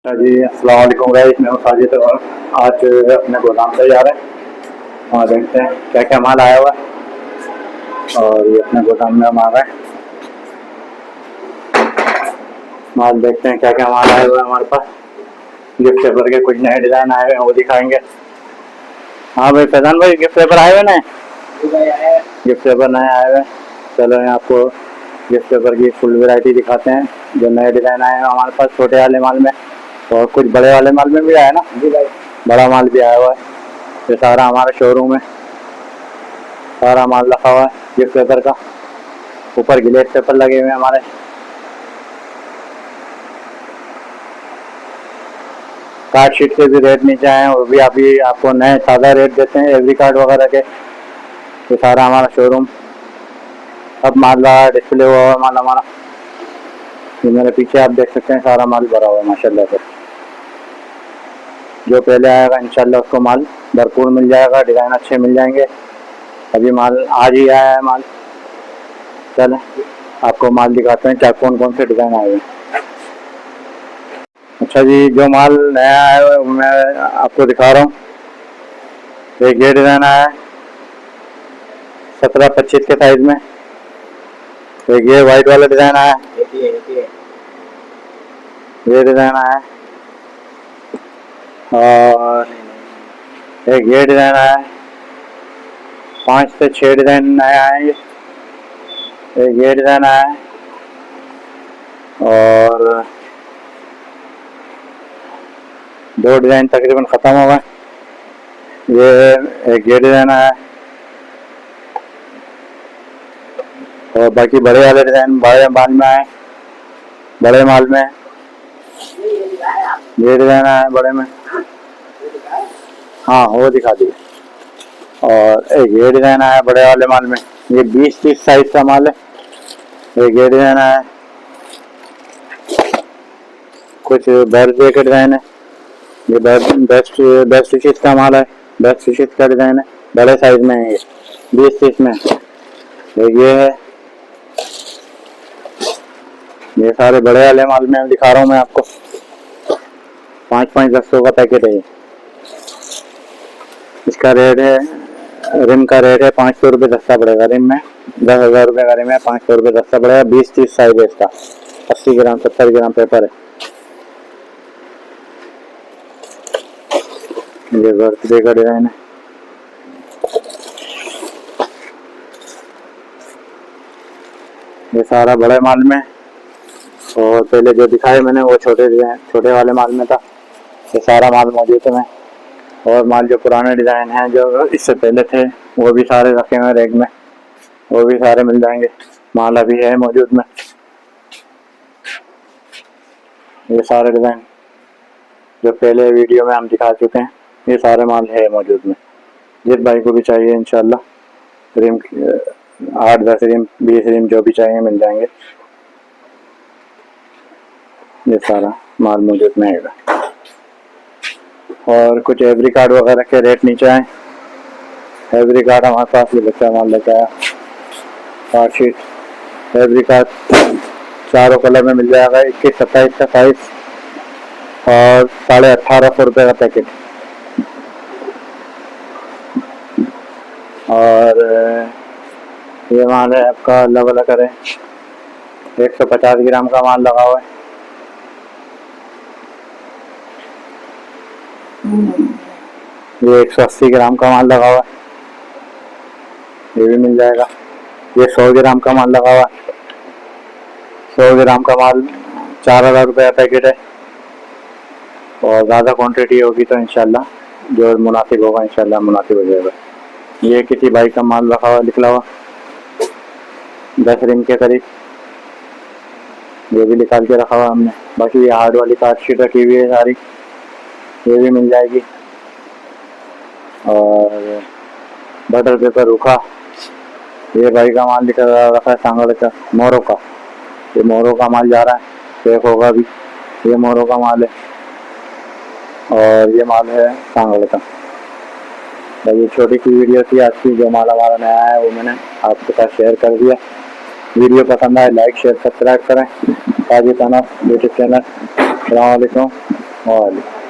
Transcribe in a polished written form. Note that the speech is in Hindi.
जी अस्सलाम वालेकुम गाइस, मैं हूं साजिद और आज अपने गोदाम पे जा रहे हैं और देखते हैं क्या क्या माल आया हुआ है। और ये अपने गोदाम में हम आ गए। माल देखते हैं क्या क्या माल आया हुआ है हमारे पास। गिफ्ट पेपर के कुछ नए डिजाइन आए हुए हैं वो दिखाएंगे। हाँ भाई फैजान भाई, गिफ्ट पेपर आए हुए नए? गिफ्ट पेपर नए आए हुए हैं। चलो यहाँ आपको गिफ्ट पेपर की फुल वैरायटी दिखाते हैं जो नए डिजाइन आए हैं हमारे पास छोटे वाले माल में और कुछ बड़े वाले माल में भी आया ना जी भाई। बड़ा माल भी आया हुआ है। ये सारा हमारा शोरूम है, सारा माल रखा हुआ है गिफ्ट पेपर का। ऊपर ग्लेस पेपर लगे हुए हैं हमारे। कार्ड शीट के भी रेट नीचे आए हैं, वो भी अभी आपको नए ताज़ा रेट देते हैं एवरी कार्ड वगैरह के। ये सारा हमारा शोरूम अब माल लगा डिस्प्ले हुआ हुआ माल हमारा। ये मेरे पीछे आप देख सकते हैं सारा माल भरा हुआ है माशाल्लाह से। जो पहले आएगा इंशाल्लाह उसको माल भरपूर मिल जाएगा, डिज़ाइन अच्छे मिल जाएंगे। अभी माल आज ही आया है माल। चलें आपको माल दिखाते हैं क्या कौन कौन से डिज़ाइन आए हैं। अच्छा जी, जो माल नया आया है वो मैं आपको दिखा रहा हूँ। एक ये डिज़ाइन आया है 17-25 के साइज में। एक ये वाइट वाला डिज़ाइन आया है, ये डिज़ाइन आया है। और एक ये डिज़ाइन आया है। 5 से 6 डिज़ाइन नए आए हैं। एक ये डिज़ाइन आया है और 2 डिज़ाइन तकरीबन ख़त्म हो गए। ये एक ये डिज़ाइन आया है और बाकी बड़े वाले डिज़ाइन बड़े माल में आए। बड़े माल में ये डिज़ाइन आया है बड़े में। हाँ वो दिखा दिए। और एक ये डिज़ाइन आया बड़े वाले माल में, ये 20-30 साइज का माल है। एक ये डिज़ाइन आया, कुछ बर्थडे का डिज़ाइन है। ये बेस्ट बेस्ट चीज का माल है, बेस्ट चीज का डिज़ाइन है। बड़े साइज में है ये 20-30 में। एक ये है, ये सारे बड़े वाले माल में दिखा रहा हूँ मैं आपको। 5-5 10 का पैकेट है ये। इसका रेट है, रिम का रेट है 500 रुपये दस्ता पड़ेगा। रिम में 10,000 रुपये का रिम है, 500 रुपये दस्ता पड़ेगा। 20-30 साइज है इसका। 80 ग्राम 70 ग्राम पेपर है। ये बर्थडे का डिज़ाइन है। ये सारा बड़े माल में और पहले जो दिखाए मैंने वो छोटे डिज़ाइन छोटे वाले माल में था। ये सारा माल मौजूद है। और माल जो पुराने डिज़ाइन हैं जो इससे पहले थे वो भी सारे रखे हुए रैक में, वो भी सारे मिल जाएंगे। माल अभी है मौजूद में। ये सारे डिज़ाइन जो पहले वीडियो में हम दिखा चुके हैं ये सारे माल है मौजूद में। जिस भाई को भी चाहिए इंशाल्लाह रिम 8-10 रिम 20 रिम जो भी चाहिए मिल जाएंगे। ये सारा माल मौजूद में है। और कुछ एवरी कार्ड वगैरह के रेट नीचे आए। एवरी कार्ड हमारे पास ये बच्चा माल लेके आया। कार्ड शीट एवरी कार्ड चारों कलर में मिल जाएगा। 21-27 का साइज और 1850 रुपये का पैकेट। और ये माल है आपका अलग अलग करें 150 ग्राम का माल लगा हुआ है। ये 180 ग्राम का माल लगा हुआ है, ये भी मिल जाएगा। ये 100 ग्राम का माल लगा हुआ है। 100 ग्राम का माल 4,000 रुपये का पैकेट है। और ज़्यादा क्वांटिटी होगी तो इंशाल्लाह जो मुनासिब होगा इंशाल्लाह मुनासिब हो जाएगा। ये किसी भाई का माल रखा हुआ निकला हुआ 10 रिम के करीब, ये भी निकाल के रखा हुआ हमने। बाकी ये हार्ड वाली कार्ड शीट रखी हुई है सारी, ये भी मिल जाएगी। और बटर पेपर रूखा, ये भाई का माल निकल रखा है सांगड़ का मोरों का। ये मोरों का माल जा रहा है, पैक होगा भी। ये मोरों का माल है और ये माल है सांगड़ का। तो ये छोटी सी वीडियो थी आज की, जो माल हमारा नया है वो मैंने आपके साथ शेयर कर दिया। वीडियो पसंद आए लाइक शेयर सब्सक्राइब करें। ताजी यूट्यूब चैनल। अस्सलाम वालेकुम। वालेकुम।